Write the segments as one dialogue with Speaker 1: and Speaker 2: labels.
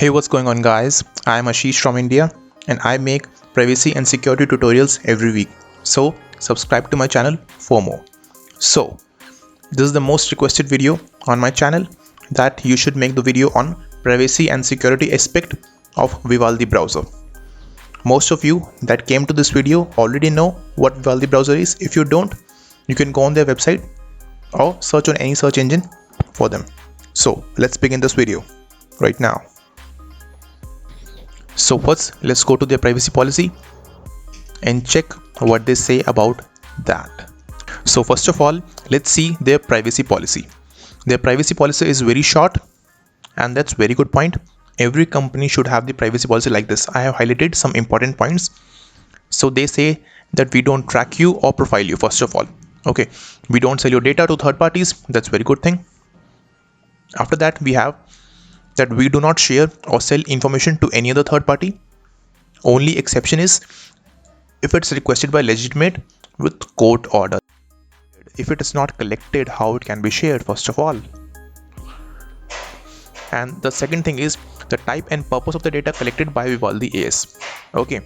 Speaker 1: Hey, what's going on, guys? I am Ashish from India and I make privacy and security tutorials every week. So, subscribe to my channel for more. So, this is the most requested video on my channel that you should make the video on privacy and security aspect of Vivaldi Browser. Most of you that came to this video already know what Vivaldi Browser is. If you don't, you can go on their website or search on any search engine for them. So, let's begin this video right now. So first, let's go to their privacy policy and check what they say about that. So first of all, let's see their privacy policy. Their privacy policy is very short, and that's very good point. Every company should have the privacy policy like this. I have highlighted some important points. So they say that we don't track you or profile you, first of all. Okay, we don't sell your data to third parties. That's a very good thing. After that, we have that we do not share or sell information to any other third party. Only exception is if it's requested by legitimate with court order. If it is not collected, how it can be shared, first of all. And the second thing is the type and purpose of the data collected by Vivaldi AS. Okay,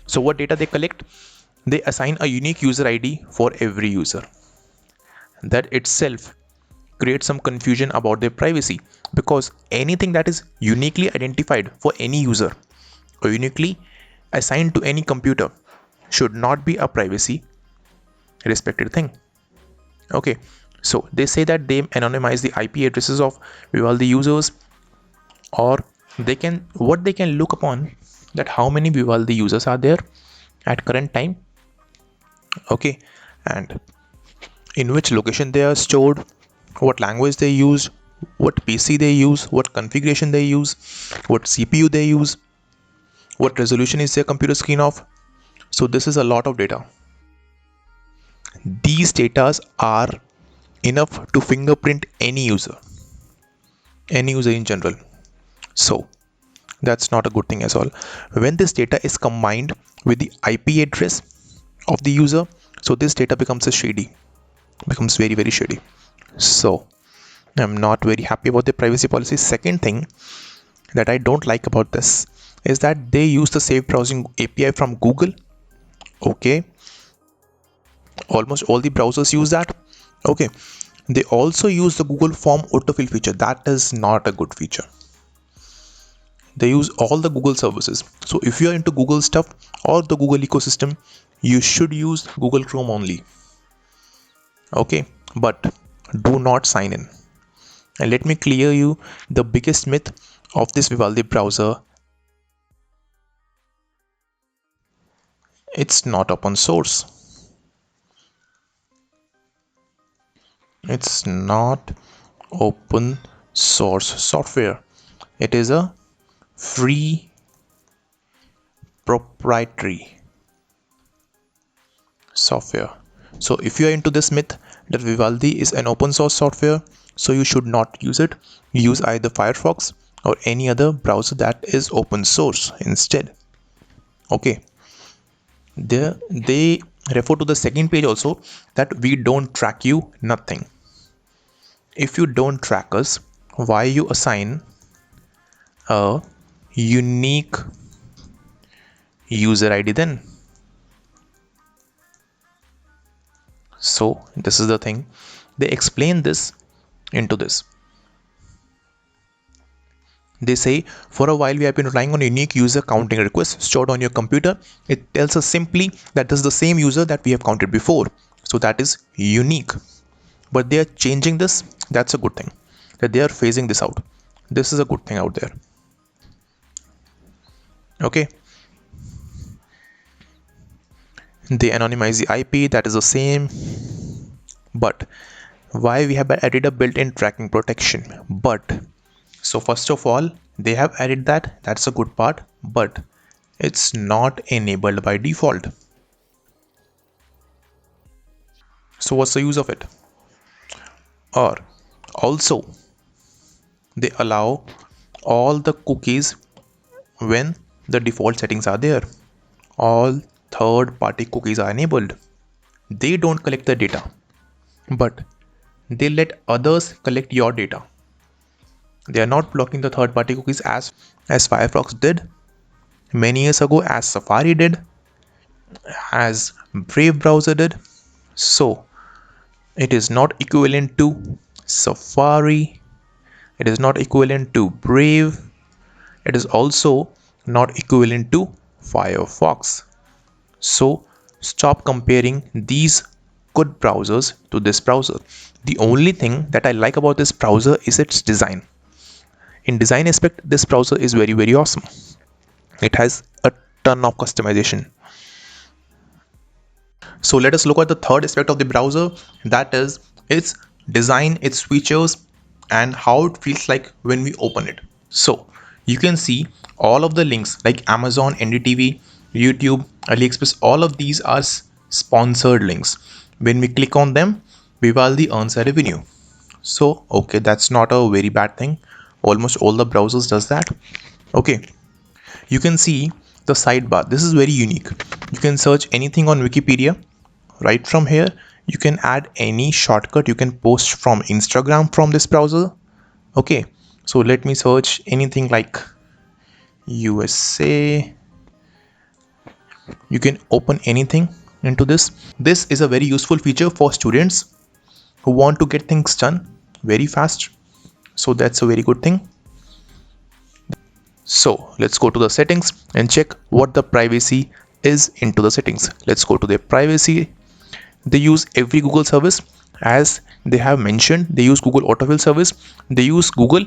Speaker 1: so what data they collect? They assign a unique user ID for every user. That itself create some confusion about their privacy, because anything that is uniquely identified for any user or uniquely assigned to any computer should not be a privacy respected thing. Okay, so they say that they anonymize the IP addresses of Vivaldi users, or they can look upon that how many Vivaldi users are there at current time. Okay, and in which location they are stored, what language they use, what PC they use, what configuration they use, what CPU they use, what resolution is their computer screen of. So this is a lot of data. These data are enough to fingerprint any user in general. So that's not a good thing as all. When this data is combined with the IP address of the user, so this data becomes very, very shady. So I'm not very happy about the privacy policy. Second thing that I don't like about this is that they use the safe browsing API from Google. Okay, almost all the browsers use that. Okay, they also use the Google form autofill feature. That is not a good feature. They use all the Google services. So if you are into Google stuff or the Google ecosystem, you should use Google Chrome only. Okay, but do not sign in. And let me clear you the biggest myth of this Vivaldi browser. It's not open source. It's not open source software. It is a free proprietary software. So if you are into this myth that Vivaldi is an open source software, so you should not use it. Use either Firefox or any other browser that is open source instead. Okay, they refer to the second page also that we don't track you, nothing. If you don't track us, why you assign a unique user ID then? So this is the thing. They explain this into this. They say, for a while we have been relying on unique user counting requests stored on your computer. It tells us simply that this is the same user that we have counted before. So that is unique. But they are changing this. That's a good thing. That they are phasing this out. This is a good thing out there. Okay. They anonymize the IP. That is the same. But why we have added a built-in tracking protection? But so first of all, they have added that. That's a good part, but it's not enabled by default. So what's the use of it? Or also, they allow all the cookies when the default settings are there. All third-party cookies are enabled. They don't collect the data, but they let others collect your data. They are not blocking the third-party cookies as Firefox did many years ago, as Safari did, as Brave browser did. So it is not equivalent to Safari. It is not equivalent to Brave. It is also not equivalent to Firefox. So stop comparing these good browsers to this browser. The only thing that I like about this browser is its design. In design aspect, this browser is very awesome. It has a ton of customization. So let us look at the third aspect of the browser, that is its design, its features, and how it feels like when we open it. So you can see all of the links like Amazon, NDTV, YouTube, AliExpress, all of these are sponsored links. When we click on them, Vivaldi earns a revenue. So okay, that's not a very bad thing. Almost all the browsers does that. Okay, you can see the sidebar. This is very unique. You can search anything on Wikipedia. Right from here, you can add any shortcut. You can post from Instagram from this browser. Okay, so let me search anything like USA. You can open anything into this. This is a very useful feature for students who want to get things done very fast. So that's a very good thing. So let's go to the settings and check what the privacy is into the settings. Let's go to the privacy. They use every Google service, as they have mentioned. They use Google autofill service. They use Google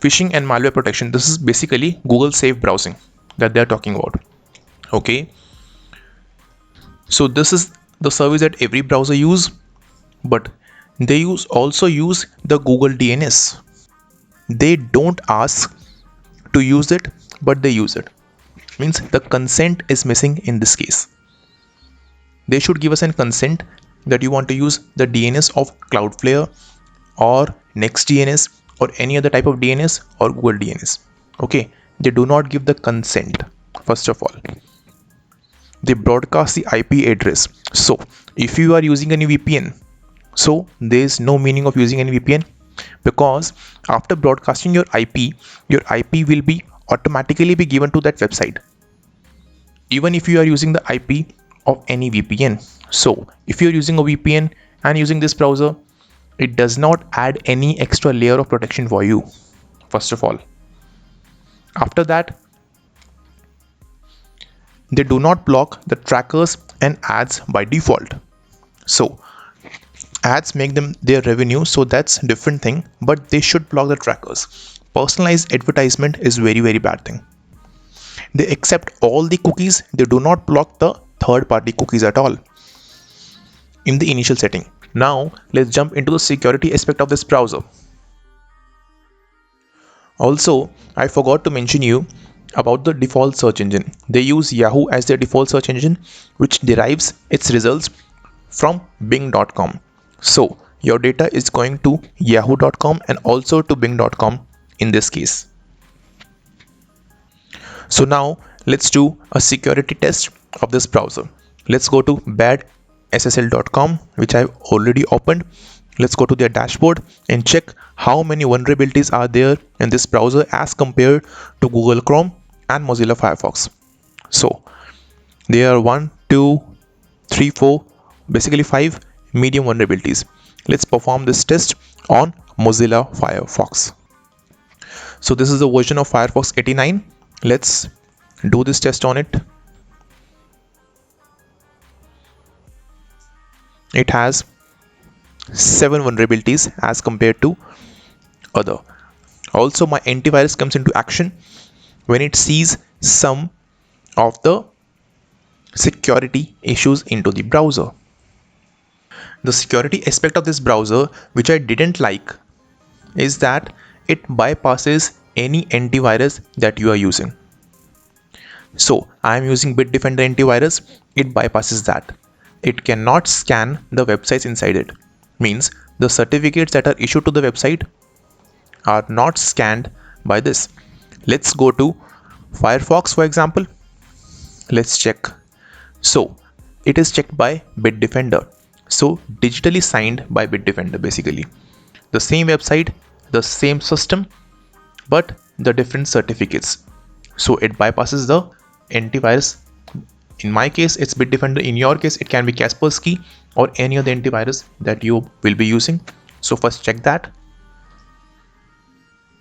Speaker 1: phishing and malware protection. This is basically Google safe browsing that they're talking about. Okay, so this is the service that every browser use, but they also use the Google DNS. They don't ask to use it, but they use it. Means the consent is missing in this case. They should give us a consent that you want to use the DNS of Cloudflare or NextDNS or any other type of DNS or Google DNS. Okay, they do not give the consent. First of all, they broadcast the IP address. So if you are using any VPN, so there is no meaning of using any VPN, because after broadcasting your IP will be automatically be given to that website, even if you are using the IP of any VPN. So if you're using a VPN and using this browser, it does not add any extra layer of protection for you, first of all. After that, they do not block the trackers and ads by default. So ads make them their revenue, so that's different thing, but they should block the trackers. Personalized advertisement is very bad thing. They accept all the cookies. They do not block the third-party cookies at all in the initial setting. Now let's jump into the security aspect of this browser. Also, I forgot to mention you about the default search engine. They use Yahoo as their default search engine, which derives its results from bing.com. So your data is going to yahoo.com and also to bing.com in this case. So now let's do a security test of this browser. Let's go to badssl.com, which I've already opened. Let's go to their dashboard and check how many vulnerabilities are there in this browser as compared to Google Chrome and Mozilla Firefox. So there are 1, 2, 3, 4, basically 5 medium vulnerabilities. Let's perform this test on Mozilla Firefox. So this is the version of Firefox 89. Let's do this test on it. It has 7 vulnerabilities as compared to other. Also, my antivirus comes into action when it sees some of the security issues into the browser. The security aspect of this browser, which I didn't like, is that it bypasses any antivirus that you are using. So I am using Bitdefender antivirus. It bypasses that. It cannot scan the websites inside it. Means the certificates that are issued to the website are not scanned by this. Let's go to Firefox, for example. Let's check. So it is checked by Bitdefender. So digitally signed by Bitdefender, basically. The same website, the same system, but the different certificates. So it bypasses the antivirus. In my case, it's Bitdefender. In your case, it can be Kaspersky or any other antivirus that you will be using. So first check that.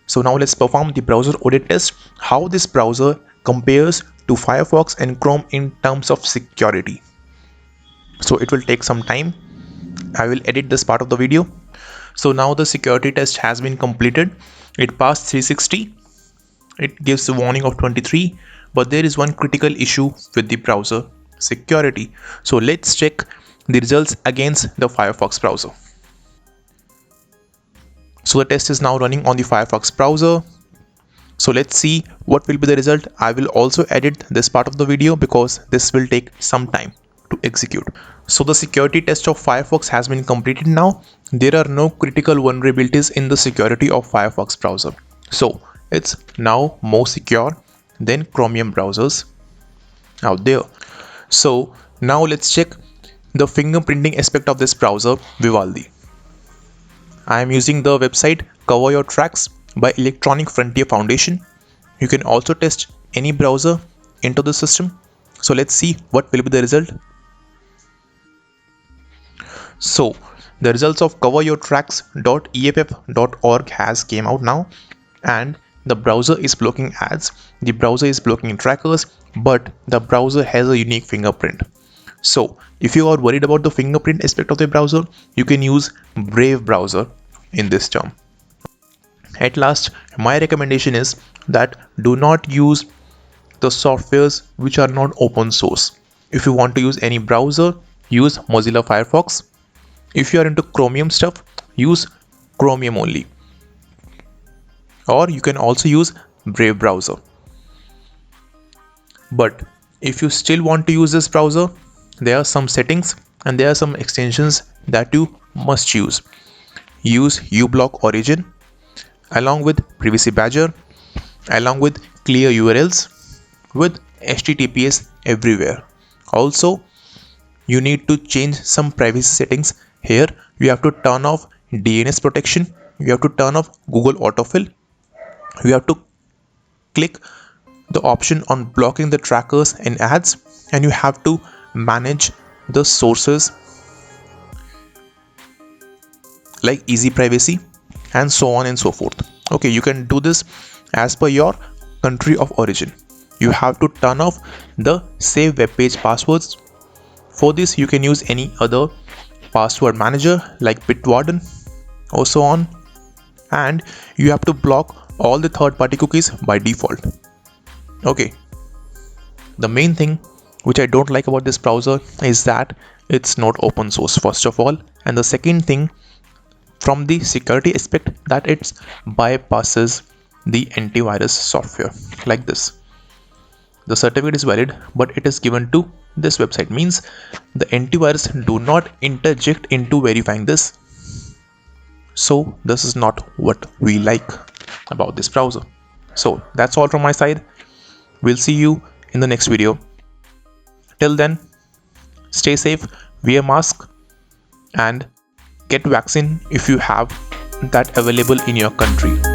Speaker 1: So now let's perform the browser audit test, how this browser compares to Firefox and Chrome in terms of security. So it will take some time. I will edit this part of the video. So now the security test has been completed. It passed 360. It gives a warning of 23, but there is one critical issue with the browser security. So let's check the results against the Firefox browser. So the test is now running on the Firefox browser. So let's see what will be the result. I will also edit this part of the video because this will take some time to execute. So the security test of Firefox has been completed now. There are no critical vulnerabilities in the security of Firefox browser. So it's now more secure than Chromium browsers out there. So now let's check the fingerprinting aspect of this browser, Vivaldi. I am using the website Cover Your Tracks by Electronic Frontier Foundation. You can also test any browser into the system. So let's see what will be the result. So the results of coveryourtracks.eff.org has came out now, and the browser is blocking ads, the browser is blocking trackers, but the browser has a unique fingerprint. So if you are worried about the fingerprint aspect of the browser, you can use Brave browser in this term. At last, my recommendation is that do not use the softwares which are not open source. If you want to use any browser, use Mozilla Firefox. If you are into Chromium stuff, use Chromium only. Or you can also use Brave browser. But if you still want to use this browser, there are some settings and there are some extensions that you must use. Use uBlock Origin along with Privacy Badger, along with clear URLs with HTTPS everywhere. Also, you need to change some privacy settings. Here you have to turn off DNS protection, you have to turn off Google autofill, you have to click the option on blocking the trackers and ads, and you have to manage the sources like easy privacy and so on and so forth. Okay, you can do this as per your country of origin. You have to turn off the save web page passwords. For this you can use any other password manager like Bitwarden or so on, and you have to block all the third-party cookies by default. Okay, the main thing which I don't like about this browser is that it's not open source, first of all, and the second thing from the security aspect, that it bypasses the antivirus software like this. The certificate is valid, but it is given to this website, means the antivirus do not interject into verifying this. So this is not what we like about this browser. So that's all from my side. We'll see you in the next video. Till then, stay safe, wear mask, and get vaccine if you have that available in your country.